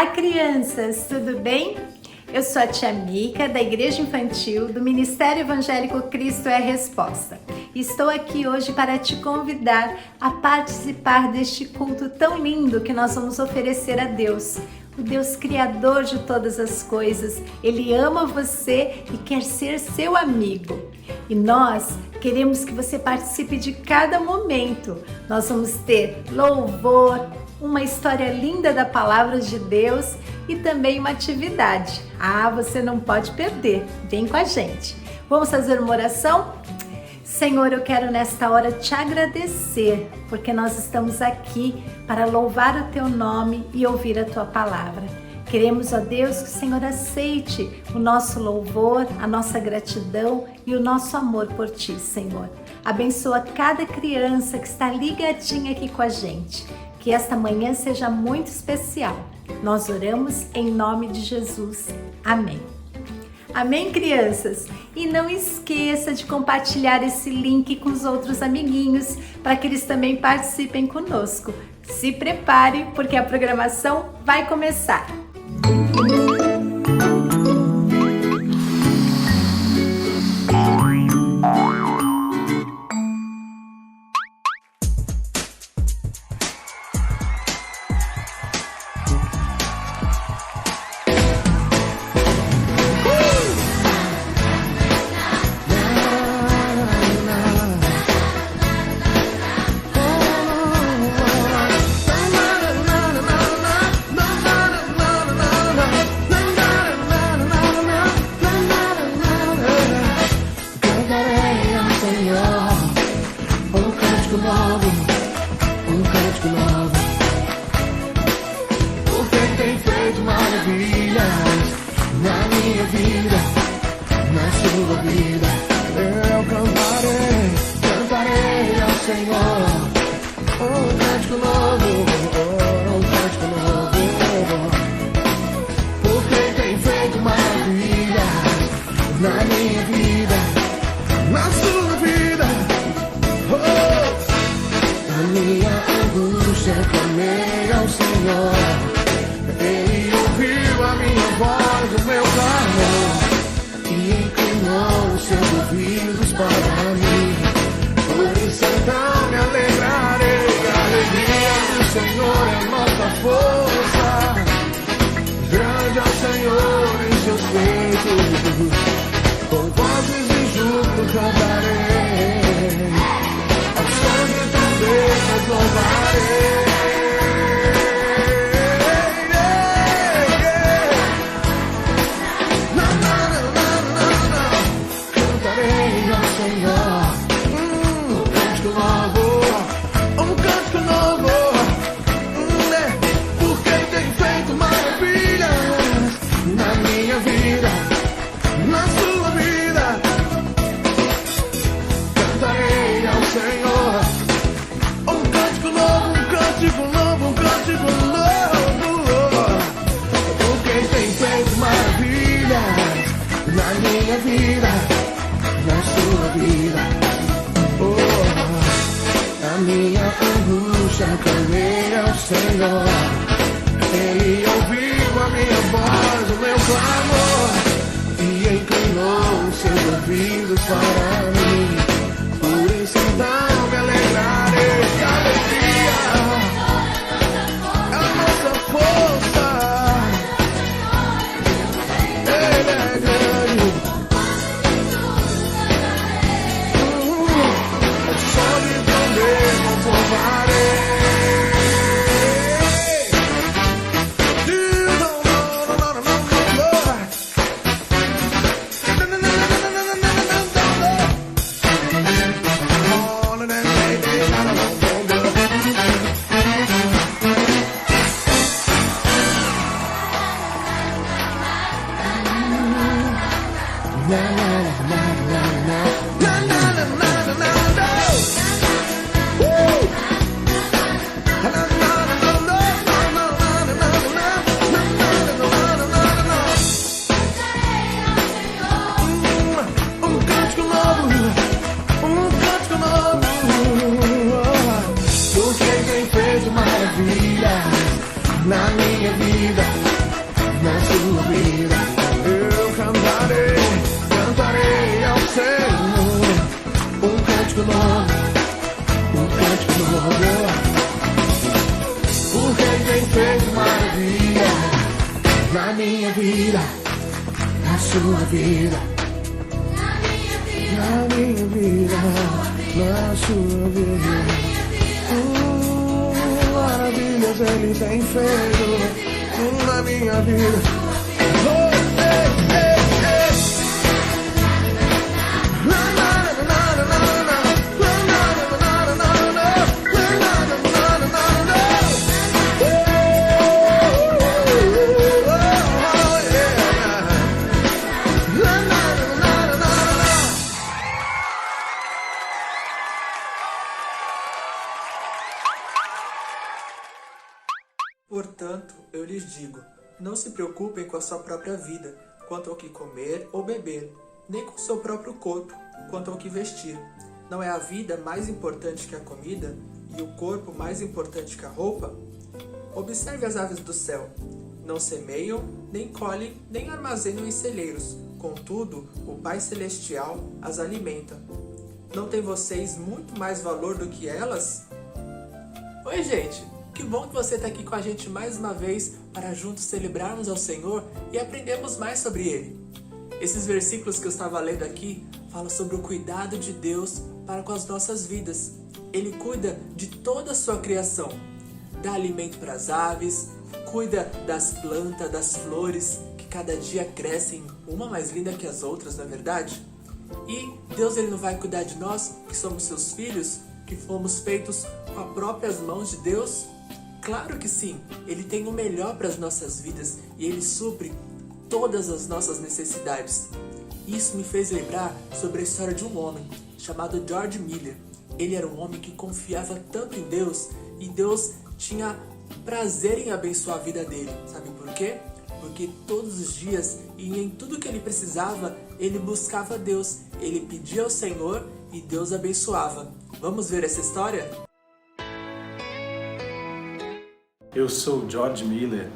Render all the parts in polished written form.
Olá, crianças, tudo bem? Eu sou a tia Mica, da Igreja Infantil do Ministério Evangélico Cristo é a Resposta. Estou aqui hoje para te convidar a participar deste culto tão lindo que nós vamos oferecer a Deus. O Deus Criador de todas as coisas, Ele ama você e quer ser seu amigo. E nós queremos que você participe de cada momento. Nós vamos ter louvor, uma história linda da Palavra de Deus e também uma atividade. Você não pode perder, vem com a gente. Vamos fazer uma oração? Senhor, eu quero nesta hora te agradecer, porque nós estamos aqui para louvar o teu nome e ouvir a tua palavra. Queremos, ó Deus, que o Senhor aceite o nosso louvor, a nossa gratidão e o nosso amor por ti, Senhor. Abençoa cada criança que está ligadinha aqui com a gente. Que esta manhã seja muito especial. Nós oramos em nome de Jesus. Amém. Amém, crianças? E não esqueça de compartilhar esse link com os outros amiguinhos para que eles também participem conosco. Se prepare, porque a programação vai começar. na minha vida. na minha vida, na sua vida, na minha vida, na sua vida. Maravilhas Ele tem feito na minha vida. Oh, ei, ei, ei. Portanto, eu lhes digo, não se preocupem com a sua própria vida, quanto ao que comer ou beber, nem com o seu próprio corpo, quanto ao que vestir. Não é a vida mais importante que a comida, e o corpo mais importante que a roupa? Observe as aves do céu. Não semeiam, nem colhem, nem armazenam em celeiros. Contudo, o Pai Celestial as alimenta. Não têm vocês muito mais valor do que elas? Oi, gente! Que bom que você está aqui com a gente mais uma vez para juntos celebrarmos ao Senhor e aprendermos mais sobre Ele. Esses versículos que eu estava lendo aqui falam sobre o cuidado de Deus para com as nossas vidas. Ele cuida de toda a sua criação, dá alimento para as aves, cuida das plantas, das flores, que cada dia crescem, uma mais linda que as outras, não é verdade? E Deus ele não vai cuidar de nós, que somos seus filhos, que fomos feitos com as próprias mãos de Deus? Claro que sim, Ele tem o melhor para as nossas vidas e Ele supre todas as nossas necessidades. Isso me fez lembrar sobre a história de um homem chamado George Miller. Ele era um homem que confiava tanto em Deus e Deus tinha prazer em abençoar a vida dele. Sabe por quê? Porque todos os dias e em tudo que ele precisava, ele buscava Deus. Ele pedia ao Senhor e Deus abençoava. Vamos ver essa história? Eu sou George Miller.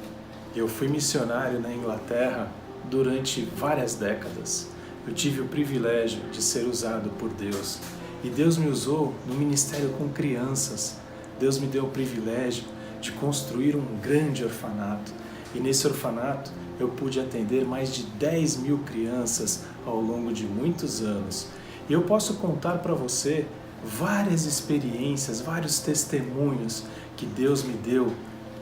Eu fui missionário na Inglaterra durante várias décadas. Eu tive o privilégio de ser usado por Deus. E Deus me usou no ministério com crianças. Deus me deu o privilégio de construir um grande orfanato. E nesse orfanato eu pude atender mais de 10 mil crianças ao longo de muitos anos. E eu posso contar para você várias experiências, vários testemunhos que Deus me deu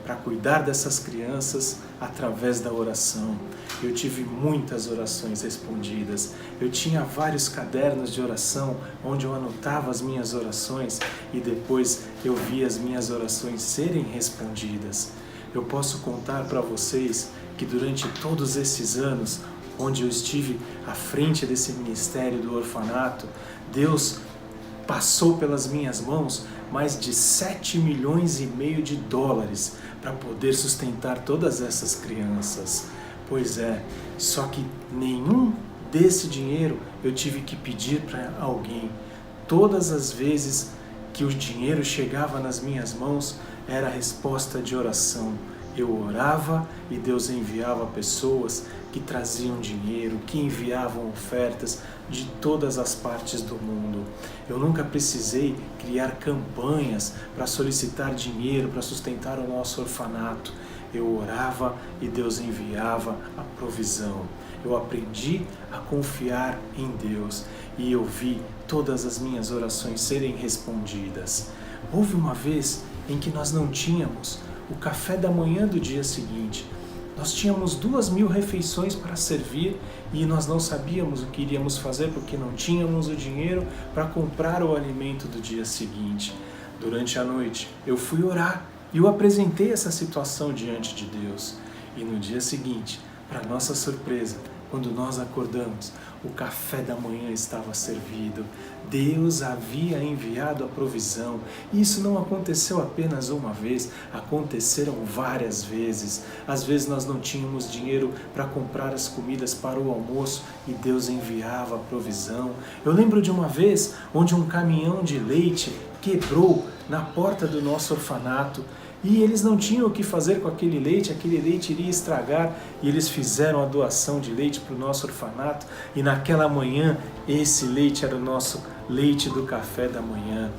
para cuidar dessas crianças através da oração. Eu tive muitas orações respondidas. Eu tinha vários cadernos de oração onde eu anotava as minhas orações e depois eu via as minhas orações serem respondidas. Eu posso contar para vocês que durante todos esses anos onde eu estive à frente desse ministério do orfanato, Deus passou pelas minhas mãos mais de 7,5 milhões de dólares para poder sustentar todas essas crianças. Pois é, só que nenhum desse dinheiro eu tive que pedir para alguém. Todas as vezes que o dinheiro chegava nas minhas mãos, era a resposta de oração. Eu orava e Deus enviava pessoas que traziam dinheiro, que enviavam ofertas de todas as partes do mundo. Eu nunca precisei criar campanhas para solicitar dinheiro para sustentar o nosso orfanato. Eu orava e Deus enviava a provisão. Eu aprendi a confiar em Deus e eu vi todas as minhas orações serem respondidas. Houve uma vez em que nós não tínhamos o café da manhã do dia seguinte. Nós tínhamos 2.000 refeições para servir e nós não sabíamos o que iríamos fazer porque não tínhamos o dinheiro para comprar o alimento do dia seguinte. Durante a noite eu fui orar e eu apresentei essa situação diante de Deus. E no dia seguinte, para nossa surpresa, quando nós acordamos, o café da manhã estava servido. Deus havia enviado a provisão. E isso não aconteceu apenas uma vez, aconteceram várias vezes. Às vezes nós não tínhamos dinheiro para comprar as comidas para o almoço e Deus enviava a provisão. Eu lembro de uma vez onde um caminhão de leite quebrou na porta do nosso orfanato. E eles não tinham o que fazer com aquele leite iria estragar e eles fizeram a doação de leite para o nosso orfanato e naquela manhã esse leite era o nosso leite do café da manhã.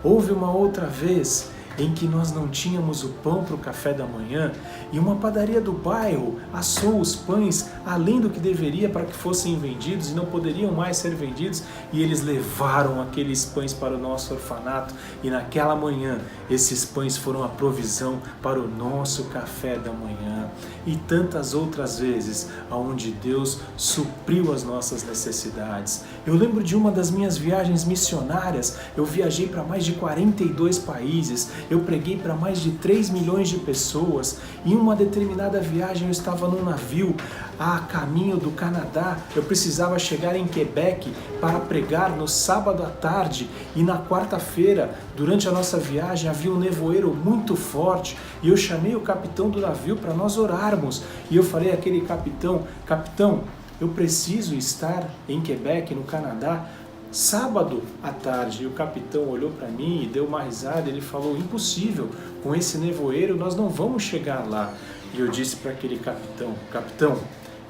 Houve uma outra vez em que nós não tínhamos o pão para o café da manhã e uma padaria do bairro assou os pães além do que deveria para que fossem vendidos e não poderiam mais ser vendidos, e eles levaram aqueles pães para o nosso orfanato, e naquela manhã esses pães foram a provisão para o nosso café da manhã. E tantas outras vezes onde Deus supriu as nossas necessidades. Eu lembro de uma das minhas viagens missionárias. Eu viajei para mais de 42 países, eu preguei para mais de 3 milhões de pessoas. Em uma determinada viagem eu estava num navio a caminho do Canadá. Eu precisava chegar em Quebec para pregar no sábado à tarde, e na quarta-feira, durante a nossa viagem, havia um nevoeiro muito forte e eu chamei o capitão do navio para nós orarmos. E eu falei àquele capitão: capitão, eu preciso estar em Quebec, no Canadá, sábado à tarde. E o capitão olhou para mim e deu uma risada. Ele falou: impossível, com esse nevoeiro nós não vamos chegar lá. E eu disse para aquele capitão: capitão,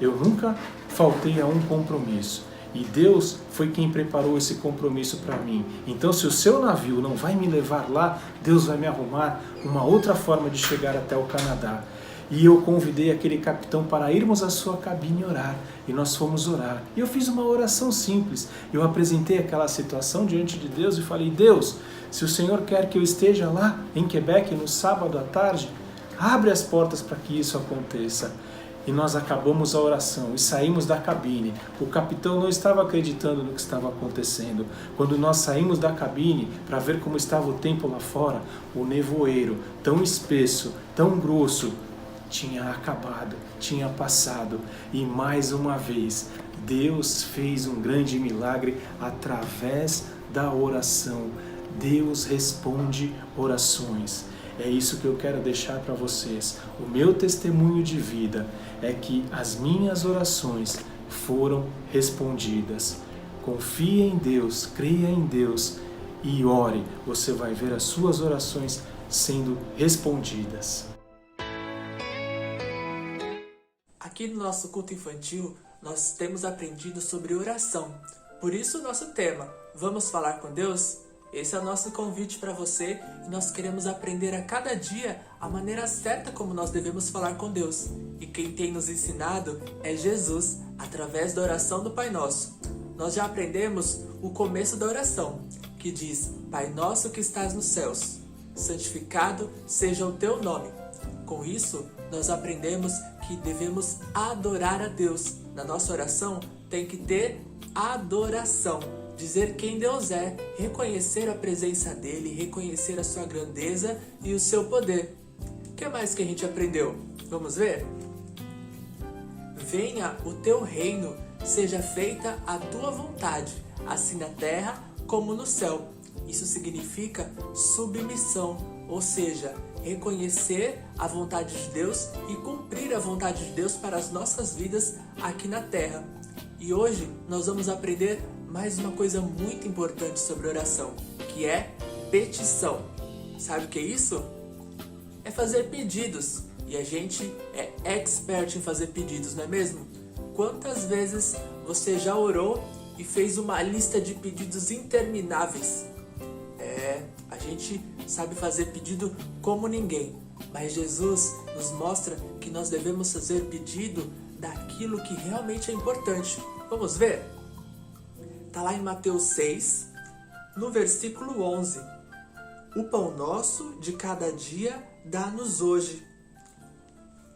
eu nunca faltei a um compromisso. E Deus foi quem preparou esse compromisso para mim. Então, se o seu navio não vai me levar lá, Deus vai me arrumar uma outra forma de chegar até o Canadá. E eu convidei aquele capitão para irmos à sua cabine orar. E nós fomos orar. E eu fiz uma oração simples. Eu apresentei aquela situação diante de Deus e falei: Deus, se o Senhor quer que eu esteja lá em Quebec no sábado à tarde, abre as portas para que isso aconteça. E nós acabamos a oração e saímos da cabine. O capitão não estava acreditando no que estava acontecendo. Quando nós saímos da cabine para ver como estava o tempo lá fora, o nevoeiro, tão espesso, tão grosso, tinha acabado, tinha passado. E mais uma vez, Deus fez um grande milagre através da oração. Deus responde orações. É isso que eu quero deixar para vocês. O meu testemunho de vida é que as minhas orações foram respondidas. Confie em Deus, creia em Deus e ore. Você vai ver as suas orações sendo respondidas. Aqui no nosso culto infantil, nós temos aprendido sobre oração. Por isso o nosso tema, Vamos Falar com Deus? Esse é o nosso convite para você, e nós queremos aprender a cada dia a maneira certa como nós devemos falar com Deus. E quem tem nos ensinado é Jesus, através da oração do Pai Nosso. Nós já aprendemos o começo da oração, que diz: Pai Nosso que estás nos céus, santificado seja o teu nome. Com isso, nós aprendemos que devemos adorar a Deus. Na nossa oração tem que ter adoração. Dizer quem Deus é, reconhecer a presença dele, reconhecer a sua grandeza e o seu poder. O que mais que a gente aprendeu? Vamos ver? Venha o teu reino, seja feita a tua vontade, assim na terra como no céu. Isso significa submissão, ou seja, reconhecer a vontade de Deus e cumprir a vontade de Deus para as nossas vidas aqui na terra. E hoje nós vamos aprender mais uma coisa muito importante sobre oração, que é petição. Sabe o que é isso? É fazer pedidos. E a gente é expert em fazer pedidos, não é mesmo? Quantas vezes você já orou e fez uma lista de pedidos intermináveis? A gente sabe fazer pedido como ninguém. Mas Jesus nos mostra que nós devemos fazer pedido daquilo que realmente é importante. Vamos ver? Está lá em Mateus 6, no versículo 11. O pão nosso de cada dia dá-nos hoje.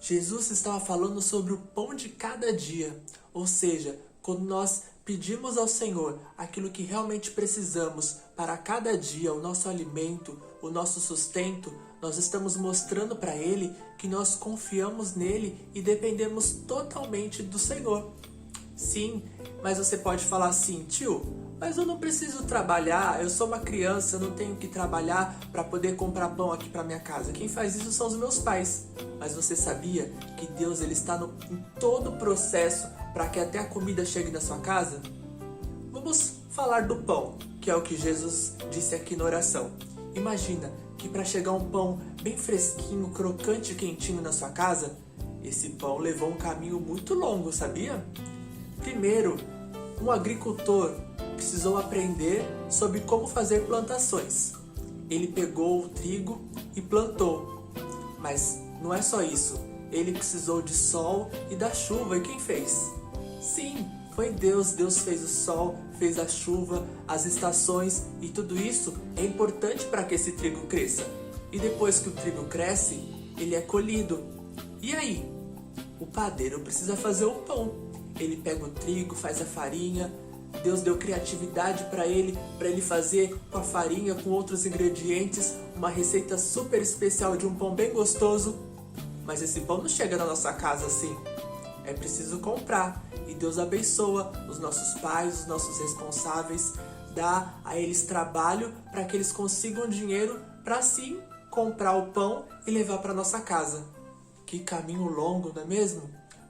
Jesus estava falando sobre o pão de cada dia. Ou seja, quando nós pedimos ao Senhor aquilo que realmente precisamos para cada dia, o nosso alimento, o nosso sustento, nós estamos mostrando para Ele que nós confiamos nele e dependemos totalmente do Senhor. Sim, mas você pode falar assim: tio, mas eu não preciso trabalhar, eu sou uma criança, eu não tenho que trabalhar para poder comprar pão aqui para minha casa. Quem faz isso são os meus pais. Mas você sabia que Deus ele está em todo o processo para que até a comida chegue na sua casa? Vamos falar do pão, que é o que Jesus disse aqui na oração. Imagina que para chegar um pão bem fresquinho, crocante e quentinho na sua casa, esse pão levou um caminho muito longo, sabia? Primeiro, um agricultor precisou aprender sobre como fazer plantações. ele pegou o trigo e plantou. Mas não é só isso. Ele precisou de sol e da chuva. E quem fez? Sim, foi Deus. Deus fez o sol, fez a chuva, as estações, e tudo isso é importante para que esse trigo cresça. E depois que o trigo cresce, ele é colhido. E aí? O padeiro precisa fazer o pão. Ele pega o trigo, faz a farinha. Deus deu criatividade para ele fazer com a farinha, com outros ingredientes, uma receita super especial de um pão bem gostoso. Mas esse pão não chega na nossa casa assim. É preciso comprar. E Deus abençoa os nossos pais, os nossos responsáveis, dá a eles trabalho para que eles consigam dinheiro para sim comprar o pão e levar para nossa casa. Que caminho longo, não é mesmo?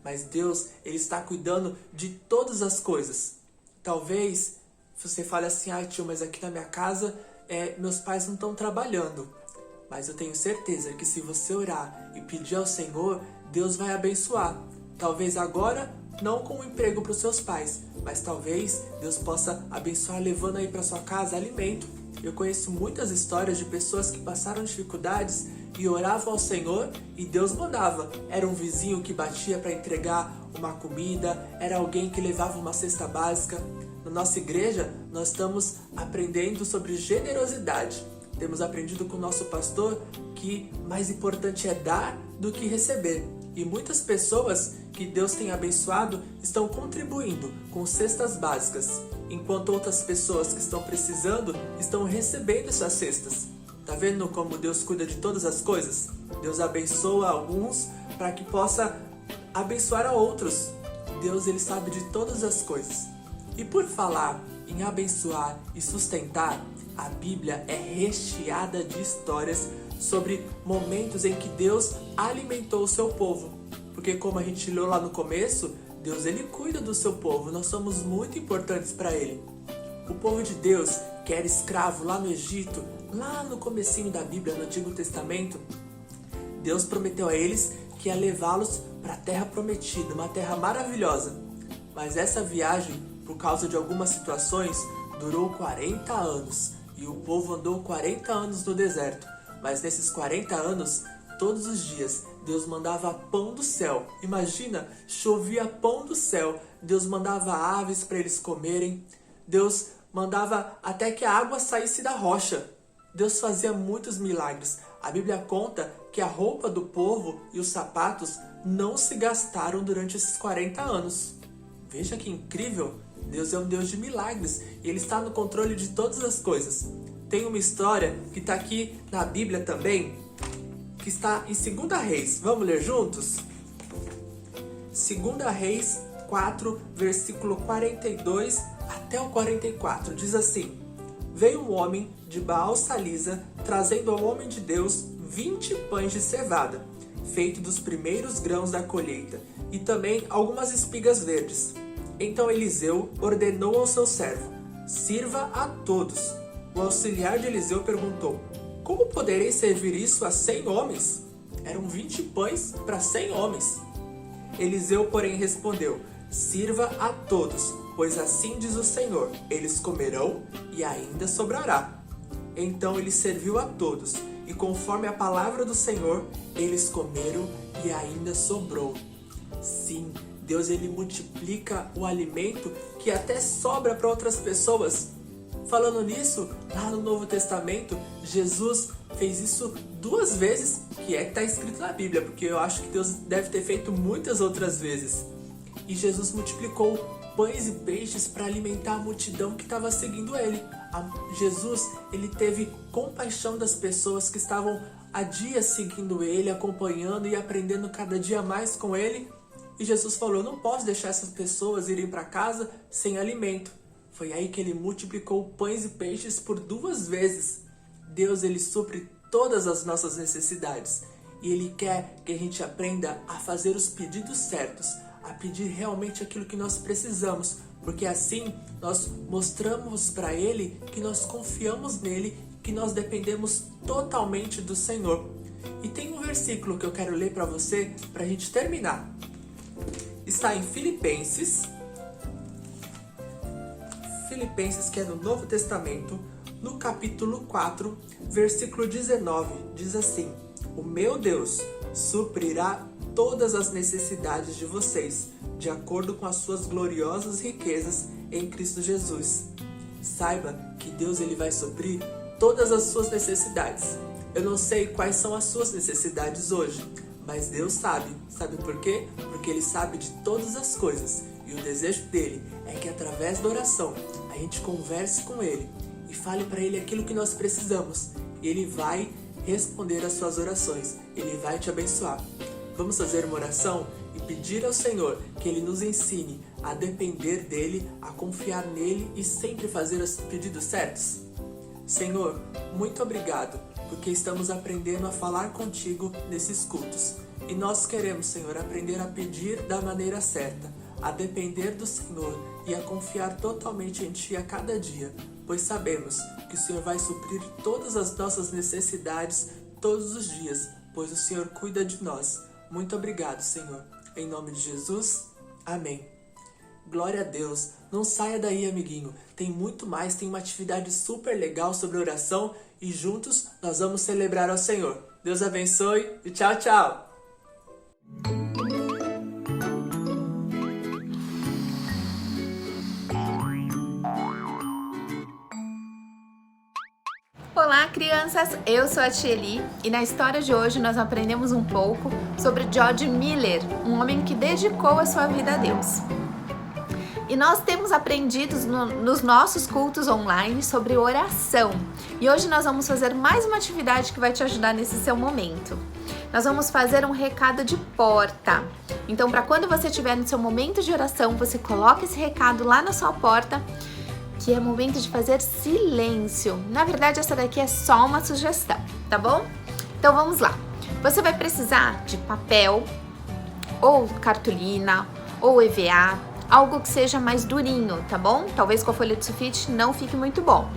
Mas Deus, Ele está cuidando de todas as coisas. Talvez você fale assim, tio, mas aqui na minha casa meus pais não estão trabalhando. Mas eu tenho certeza que se você orar e pedir ao Senhor, Deus vai abençoar. Talvez agora não com um emprego para os seus pais, mas talvez Deus possa abençoar levando aí para sua casa alimento. Eu conheço muitas histórias de pessoas que passaram dificuldades e oravam ao Senhor e Deus mandava. Era um vizinho que batia para entregar uma comida, era alguém que levava uma cesta básica. Na nossa igreja, nós estamos aprendendo sobre generosidade. Temos aprendido com o nosso pastor que mais importante é dar do que receber. E muitas pessoas que Deus tem abençoado estão contribuindo com cestas básicas, enquanto outras pessoas que estão precisando estão recebendo essas cestas. Tá vendo como Deus cuida de todas as coisas? Deus abençoa alguns para que possa abençoar a outros. Deus, Ele sabe de todas as coisas. E por falar em abençoar e sustentar, a Bíblia é recheada de histórias sobre momentos em que Deus alimentou o seu povo. Porque como a gente leu lá no começo, Deus, Ele cuida do seu povo. Nós somos muito importantes para Ele. O povo de Deus, que era escravo lá no Egito, lá no comecinho da Bíblia, no Antigo Testamento, Deus prometeu a eles que ia levá-los para a terra prometida, uma terra maravilhosa. Mas essa viagem, por causa de algumas situações, durou 40 anos. E o povo andou 40 anos no deserto. Mas nesses 40 anos, todos os dias, Deus mandava pão do céu. Imagina, chovia pão do céu. Deus mandava aves para eles comerem. Deus mandava até que a água saísse da rocha. Deus fazia muitos milagres. A Bíblia conta que a roupa do povo e os sapatos não se gastaram durante esses 40 anos. Veja que incrível! Deus é um Deus de milagres e Ele está no controle de todas as coisas. Tem uma história que está aqui na Bíblia também, que está em 2 Reis. Vamos ler juntos? 2 Reis 4, versículo 42 até o 44. Diz assim: Veio um homem de Baal-Salisa, trazendo ao homem de Deus 20 pães de cevada, feito dos primeiros grãos da colheita, e também algumas espigas verdes. Então Eliseu ordenou ao seu servo: sirva a todos. O auxiliar de Eliseu perguntou: como poderei servir isso a 100 homens? Eram 20 pães para 100 homens. Eliseu, porém, respondeu: sirva a todos, pois assim diz o Senhor, eles comerão e ainda sobrará. Então ele serviu a todos, e conforme a palavra do Senhor, eles comeram e ainda sobrou. Sim, Deus, Ele multiplica o alimento que até sobra para outras pessoas. Falando nisso, lá no Novo Testamento, Jesus fez isso 2 vezes, que está escrito na Bíblia, porque eu acho que Deus deve ter feito muitas outras vezes. E Jesus multiplicou pães e peixes para alimentar a multidão que estava seguindo Ele. Jesus, Ele teve compaixão das pessoas que estavam há dias seguindo Ele, acompanhando e aprendendo cada dia mais com Ele. E Jesus falou: eu não posso deixar essas pessoas irem para casa sem alimento. Foi aí que Ele multiplicou pães e peixes por 2 vezes. Deus, Ele supre todas as nossas necessidades. E Ele quer que a gente aprenda a fazer os pedidos certos, a pedir realmente aquilo que nós precisamos, porque assim nós mostramos para Ele que nós confiamos nele, que nós dependemos totalmente do Senhor. E tem um versículo que eu quero ler para você, para a gente terminar. Está em Filipenses, que é no Novo Testamento, No capítulo 4, versículo 19, diz assim: "O meu Deus suprirá todas as necessidades de vocês, de acordo com as suas gloriosas riquezas em Cristo Jesus." Saiba que Deus ele vai suprir todas as suas necessidades. Eu não sei quais são as suas necessidades hoje, mas Deus sabe. Sabe por quê? Porque Ele sabe de todas as coisas. E o desejo dele é que através da oração a gente converse com Ele e fale para Ele aquilo que nós precisamos. E Ele vai responder às suas orações. Ele vai te abençoar. Vamos fazer uma oração e pedir ao Senhor que Ele nos ensine a depender dEle, a confiar nele e sempre fazer os pedidos certos? Senhor, muito obrigado, porque estamos aprendendo a falar contigo nesses cultos. E nós queremos, Senhor, aprender a pedir da maneira certa, a depender do Senhor e a confiar totalmente em Ti a cada dia, pois sabemos que o Senhor vai suprir todas as nossas necessidades todos os dias, pois o Senhor cuida de nós. Muito obrigado, Senhor. Em nome de Jesus, amém. Glória a Deus. Não saia daí, amiguinho. Tem muito mais, tem uma atividade super legal sobre oração e juntos nós vamos celebrar ao Senhor. Deus abençoe e tchau, tchau. Olá, crianças! Eu sou a Tia Eli e na história de hoje nós aprendemos um pouco sobre George Miller, um homem que dedicou a sua vida a Deus. E nós temos aprendido nos nossos cultos online sobre oração. E hoje nós vamos fazer mais uma atividade que vai te ajudar nesse seu momento. Nós vamos fazer um recado de porta. Então, para quando você estiver no seu momento de oração, você coloca esse recado lá na sua porta, que é momento de fazer silêncio. Na verdade, essa daqui é só uma sugestão, tá bom? Então, vamos lá. Você vai precisar de papel, ou cartolina, ou EVA, algo que seja mais durinho, tá bom? Talvez com a folha de sulfite não fique muito bom.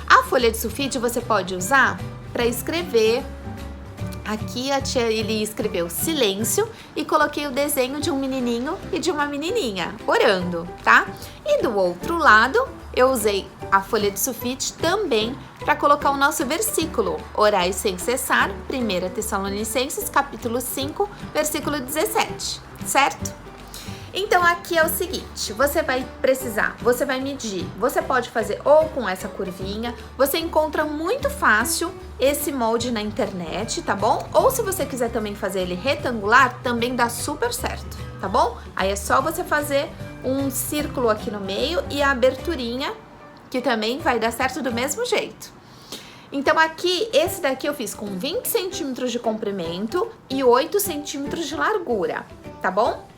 A folha de sulfite você pode usar para escrever. Aqui a tia Eli escreveu silêncio e coloquei o desenho de um menininho e de uma menininha orando, tá? E do outro lado eu usei a folha de sulfite também para colocar o nosso versículo, orai sem cessar, 1 Tessalonicenses capítulo 5, versículo 17, certo? Então aqui é o seguinte, você vai medir, você pode fazer ou com essa curvinha, você encontra muito fácil esse molde na internet, tá bom? Ou se você quiser também fazer ele retangular, também dá super certo, tá bom? Aí é só você fazer um círculo aqui no meio e a aberturinha, que também vai dar certo do mesmo jeito. Então aqui, esse daqui eu fiz com 20 centímetros de comprimento e 8 centímetros de largura, tá bom?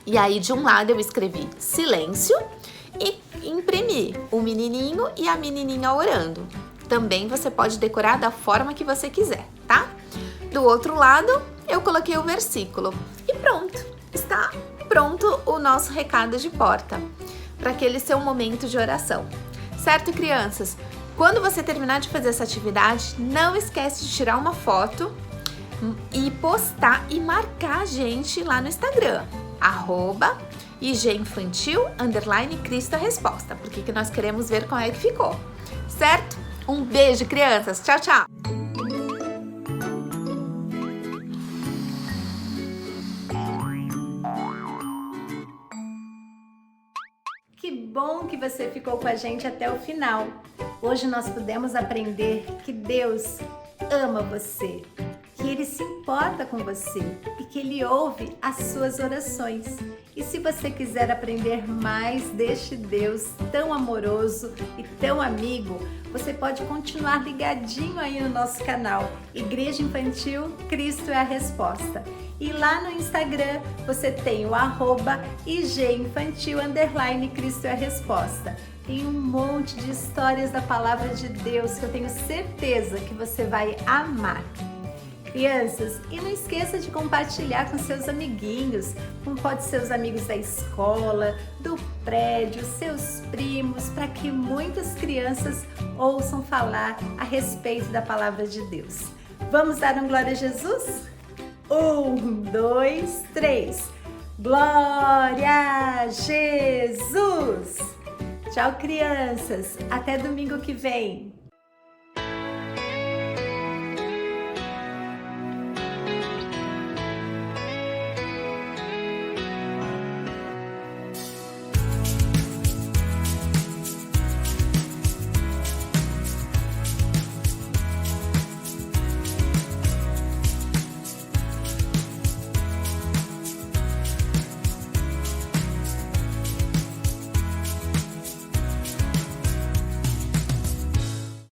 E aí de um lado eu escrevi silêncio e imprimi o menininho e a menininha orando. Também você pode decorar da forma que você quiser, tá? Do outro lado eu coloquei o versículo e pronto, está pronto o nosso recado de porta para aquele seu momento de oração. Certo, crianças? Quando você terminar de fazer essa atividade, não esquece de tirar uma foto e postar e marcar a gente lá no Instagram. @IGinfantil_Cristo a Resposta, porque que nós queremos ver como é que ficou, certo? Um beijo, crianças! Tchau, tchau! Que bom que você ficou com a gente até o final! Hoje nós pudemos aprender que Deus ama você, que Ele se importa com você e que Ele ouve as suas orações. E se você quiser aprender mais deste Deus tão amoroso e tão amigo, você pode continuar ligadinho aí no nosso canal Igreja Infantil Cristo é a Resposta. E lá no Instagram você tem o @IGinfantil_Cristo é a Resposta. Tem um monte de histórias da Palavra de Deus que eu tenho certeza que você vai amar. Crianças, e não esqueça de compartilhar com seus amiguinhos, como pode ser os amigos da escola, do prédio, seus primos, para que muitas crianças ouçam falar a respeito da Palavra de Deus. Vamos dar um glória a Jesus? 1, 2, 3. Glória a Jesus! Tchau, crianças! Até domingo que vem!